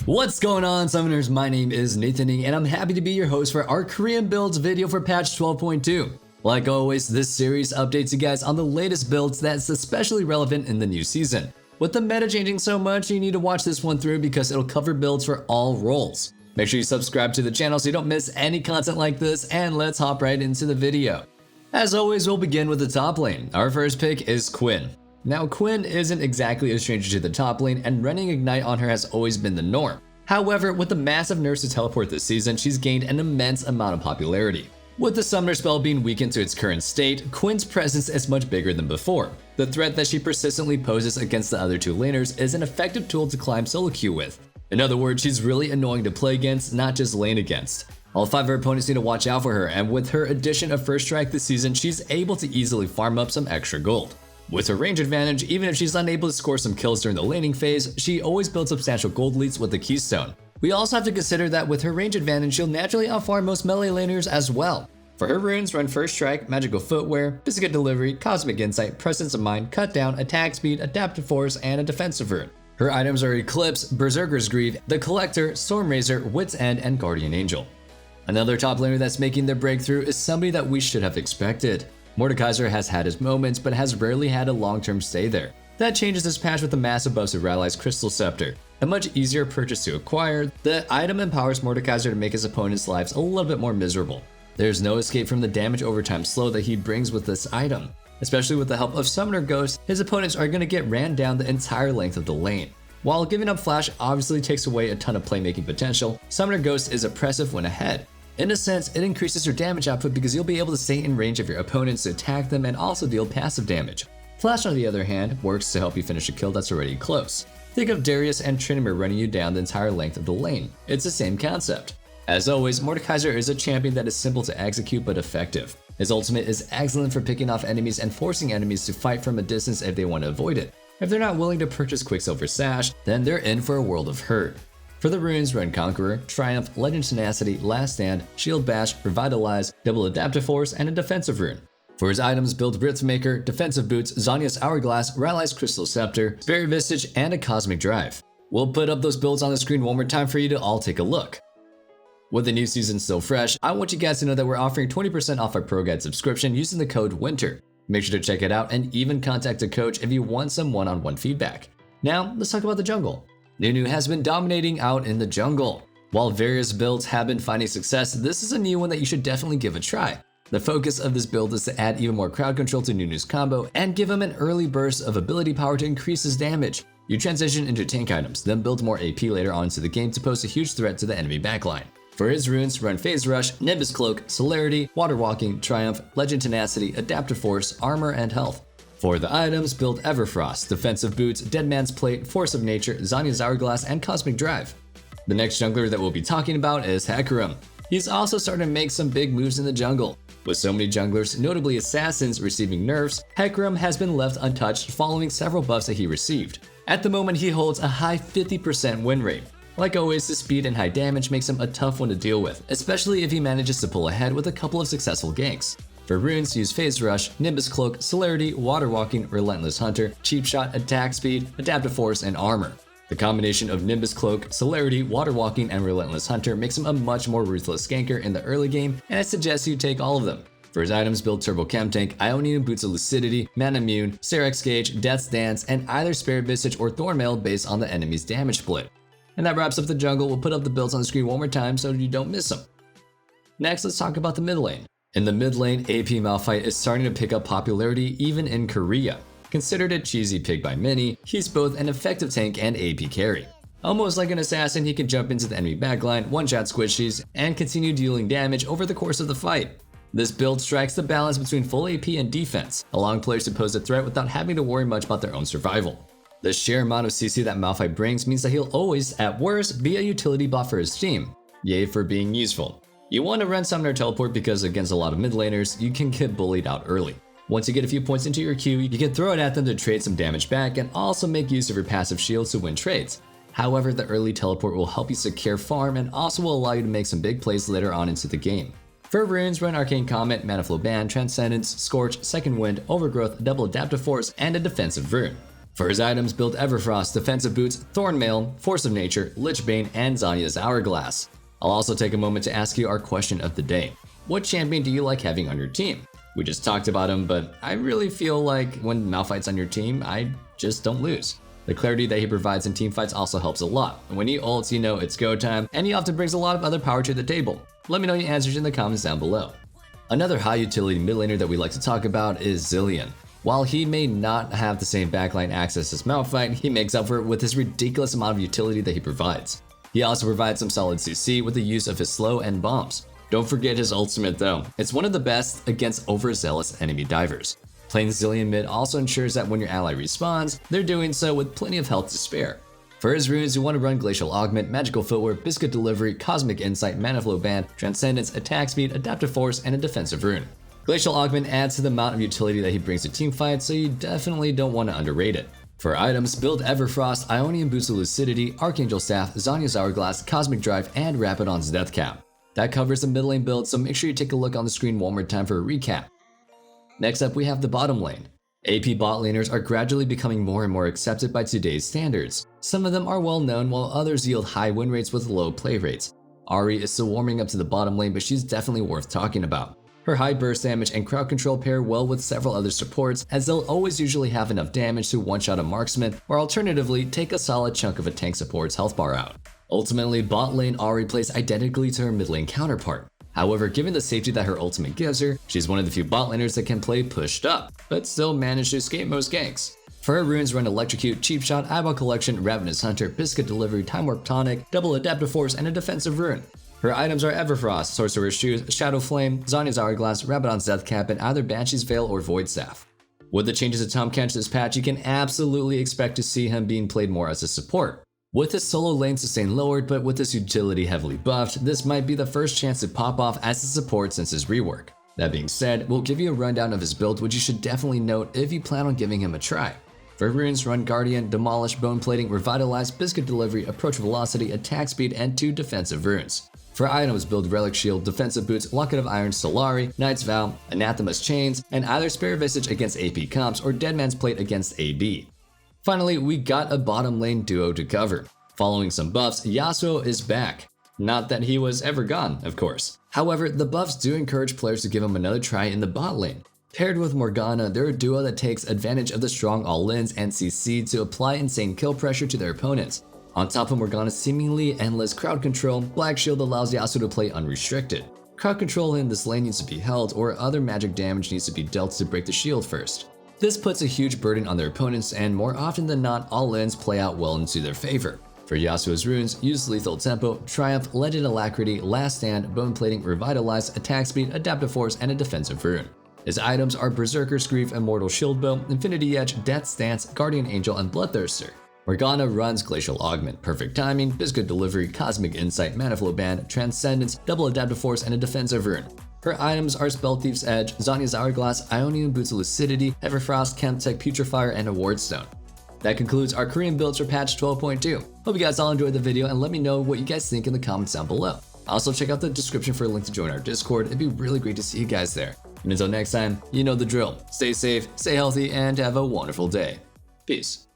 What's going on, Summoners? My name is Nathan and I'm happy to be your host for our Korean builds video for patch 12.2. Like always, this series updates you guys on the latest builds that's especially relevant in the new season. With the meta changing so much, you need to watch this one through because it'll cover builds for all roles. Make sure you subscribe to the channel so you don't miss any content like this, and let's hop right into the video. As always, we'll begin with the top lane. Our first pick is Quinn. Now, Quinn isn't exactly a stranger to the top lane, and running Ignite on her has always been the norm. However, with the massive nerfs to teleport this season, she's gained an immense amount of popularity. With the summoner spell being weakened to its current state, Quinn's presence is much bigger than before. The threat that she persistently poses against the other two laners is an effective tool to climb solo queue with. In other words, she's really annoying to play against, not just lane against. All 5 of her opponents need to watch out for her, and with her addition of First Strike this season, she's able to easily farm up some extra gold. With her range advantage, even if she's unable to score some kills during the laning phase, she always builds substantial gold leads with the Keystone. We also have to consider that with her range advantage, she'll naturally outfarm most melee laners as well. For her runes, run First Strike, Magical Footwear, Physical Delivery, Cosmic Insight, Presence of Mind, Cut Down, Attack Speed, Adaptive Force, and a Defensive rune. Her items are Eclipse, Berserker's Greed, The Collector, Stormrazor, Wit's End, and Guardian Angel. Another top laner that's making their breakthrough is somebody that we should have expected. Mordekaiser has had his moments, but has rarely had a long-term stay there. That changes this patch with the massive buffs of Rally's Crystal Scepter. A much easier purchase to acquire, the item empowers Mordekaiser to make his opponent's lives a little bit more miserable. There's no escape from the damage over time slow that he brings with this item. Especially with the help of Summoner Ghost, his opponents are going to get ran down the entire length of the lane. While giving up Flash obviously takes away a ton of playmaking potential, Summoner Ghost is oppressive when ahead. In a sense, it increases your damage output because you'll be able to stay in range of your opponents to attack them and also deal passive damage. Flash, on the other hand, works to help you finish a kill that's already close. Think of Darius and Tryndamere running you down the entire length of the lane. It's the same concept. As always, Mordekaiser is a champion that is simple to execute but effective. His ultimate is excellent for picking off enemies and forcing enemies to fight from a distance if they want to avoid it. If they're not willing to purchase Quicksilver Sash, then they're in for a world of hurt. For the runes, run Conqueror, Triumph, Legend Tenacity, Last Stand, Shield Bash, Revitalize, Double Adaptive Force, and a defensive rune. For his items, build Riftmaker, Defensive Boots, Zhonya's Hourglass, Rally's Crystal Scepter, Spirit Visage, and a Cosmic Drive. We'll put up those builds on the screen one more time for you to all take a look. With the new season still fresh, I want you guys to know that we're offering 20% off our ProGuides subscription using the code WINTER. Make sure to check it out and even contact a coach if you want some one-on-one feedback. Now, let's talk about the jungle. Nunu has been dominating out in the jungle. While various builds have been finding success, this is a new one that you should definitely give a try. The focus of this build is to add even more crowd control to Nunu's combo and give him an early burst of ability power to increase his damage. You transition into tank items, then build more AP later on into the game to pose a huge threat to the enemy backline. For his runes, run Phase Rush, Nimbus Cloak, Celerity, Water Walking, Triumph, Legend Tenacity, Adaptive Force, Armor, and Health. For the items, build Everfrost, Defensive Boots, Dead Man's Plate, Force of Nature, Zhonya's Hourglass, and Cosmic Drive. The next jungler that we'll be talking about is Hecarim. He's also starting to make some big moves in the jungle. With so many junglers, notably assassins, receiving nerfs, Hecarim has been left untouched following several buffs that he received. At the moment, he holds a high 50% win rate. Like always, the speed and high damage makes him a tough one to deal with, especially if he manages to pull ahead with a couple of successful ganks. For runes, use Phase Rush, Nimbus Cloak, Celerity, Water Walking, Relentless Hunter, Cheap Shot, Attack Speed, Adaptive Force, and Armor. The combination of Nimbus Cloak, Celerity, Water Walking, and Relentless Hunter makes him a much more ruthless ganker in the early game, and I suggest you take all of them. For his items, build Turbo Chem Tank, Ionian Boots of Lucidity, Mana Immune, Serex Gauge, Death's Dance, and either Spirit Visage or Thornmail based on the enemy's damage split. And that wraps up the jungle. We'll put up the builds on the screen one more time so you don't miss them. Next, let's talk about the mid lane. In the mid lane, AP Malphite is starting to pick up popularity even in Korea. Considered a cheesy pick by many, he's both an effective tank and AP carry. Almost like an assassin, he can jump into the enemy backline, one-shot squishies, and continue dealing damage over the course of the fight. This build strikes the balance between full AP and defense, allowing players to pose a threat without having to worry much about their own survival. The sheer amount of CC that Malphite brings means that he'll always, at worst, be a utility bot for his team. Yay for being useful. You want to run Summoner Teleport because against a lot of mid laners, you can get bullied out early. Once you get a few points into your queue, you can throw it at them to trade some damage back and also make use of your passive shields to win trades. However, the early teleport will help you secure farm and also will allow you to make some big plays later on into the game. For runes, run Arcane Comet, Mana Flow Ban, Transcendence, Scorch, Second Wind, Overgrowth, Double Adaptive Force, and a defensive rune. For his items, build Everfrost, Defensive Boots, Thornmail, Force of Nature, Lichbane, and Zanya's Hourglass. I'll also take a moment to ask you our question of the day. What champion do you like having on your team? We just talked about him, but I really feel like when Malphite's on your team, I just don't lose. The clarity that he provides in teamfights also helps a lot. When he ults, you know it's go time, and he often brings a lot of other power to the table. Let me know your answers in the comments down below. Another high utility mid laner that we like to talk about is Zilean. While he may not have the same backline access as Malphite, he makes up for it with his ridiculous amount of utility that he provides. He also provides some solid CC with the use of his slow and bombs. Don't forget his ultimate though. It's one of the best against overzealous enemy divers. Playing Zilean mid also ensures that when your ally respawns, they're doing so with plenty of health to spare. For his runes, you want to run Glacial Augment, Magical Footwear, Biscuit Delivery, Cosmic Insight, Mana Flow Band, Transcendence, Attack Speed, Adaptive Force, and a Defensive Rune. Glacial Augment adds to the amount of utility that he brings to teamfights, so you definitely don't want to underrate it. For items, build Everfrost, Ionian Boost of Lucidity, Archangel Staff, Zanya's Hourglass, Cosmic Drive, and Rapidon's Death Cap. That covers the mid lane build, so make sure you take a look on the screen one more time for a recap. Next up, we have the bottom lane. AP bot laners are gradually becoming more and more accepted by today's standards. Some of them are well known, while others yield high win rates with low play rates. Ahri is still warming up to the bottom lane, but she's definitely worth talking about. Her high burst damage and crowd control pair well with several other supports, as they'll always usually have enough damage to one-shot a marksman, or alternatively take a solid chunk of a tank support's health bar out. Ultimately, bot lane Ahri plays identically to her mid lane counterpart. However, given the safety that her ultimate gives her, she's one of the few bot laners that can play pushed up, but still manage to escape most ganks. For her runes, run Electrocute, Cheap Shot, Eyeball Collection, Ravenous Hunter, Biscuit Delivery, Time Warp Tonic, Double Adaptive Force, and a Defensive Rune. Her items are Everfrost, Sorcerer's Shoes, Shadow Flame, Zanya's Hourglass, Rabadon's Death Cap, and either Banshee's Veil or Void Staff. With the changes to Tahm Kench this patch, you can absolutely expect to see him being played more as a support. With his solo lane sustain lowered, but with his utility heavily buffed, this might be the first chance to pop off as a support since his rework. That being said, we'll give you a rundown of his build, which you should definitely note if you plan on giving him a try. For runes, run Guardian, Demolish, Bone Plating, Revitalize, Biscuit Delivery, Approach Velocity, Attack Speed, and 2 defensive runes. For items, build Relic Shield, Defensive Boots, Locket of Iron, Solari, Knight's Vow, Anathema's Chains, and either Spare Visage against AP comps or Deadman's Plate against AD. Finally, we got a bottom lane duo to cover. Following some buffs, Yasuo is back. Not that he was ever gone, of course. However, the buffs do encourage players to give him another try in the bot lane. Paired with Morgana, they're a duo that takes advantage of the strong all-ins and CC to apply insane kill pressure to their opponents. On top of Morgana's seemingly endless crowd control, Black Shield allows Yasuo to play unrestricted. Crowd control in this lane needs to be held, or other magic damage needs to be dealt to break the shield first. This puts a huge burden on their opponents, and more often than not, all-ins play out well into their favor. For Yasuo's runes, use Lethal Tempo, Triumph, Legend Alacrity, Last Stand, Bone Plating, Revitalize, Attack Speed, Adaptive Force, and a Defensive Rune. His items are Berserker's Grief, Immortal Shield Bow, Infinity Edge, Death Stance, Guardian Angel, and Bloodthirster. Morgana runs Glacial Augment, Perfect Timing, Biscuit Delivery, Cosmic Insight, Mana Flow Band, Transcendence, Double Adaptive Force, and a Defensive Rune. Her items are Spell Thief's Edge, Zanya's Hourglass, Ionian Boots of Lucidity, Everfrost, Chemtech, Putrefier, and a Wardstone. That concludes our Korean builds for patch 12.2. Hope you guys all enjoyed the video and let me know what you guys think in the comments down below. Also check out the description for a link to join our Discord. It'd be really great to see you guys there. And until next time, you know the drill. Stay safe, stay healthy, and have a wonderful day. Peace.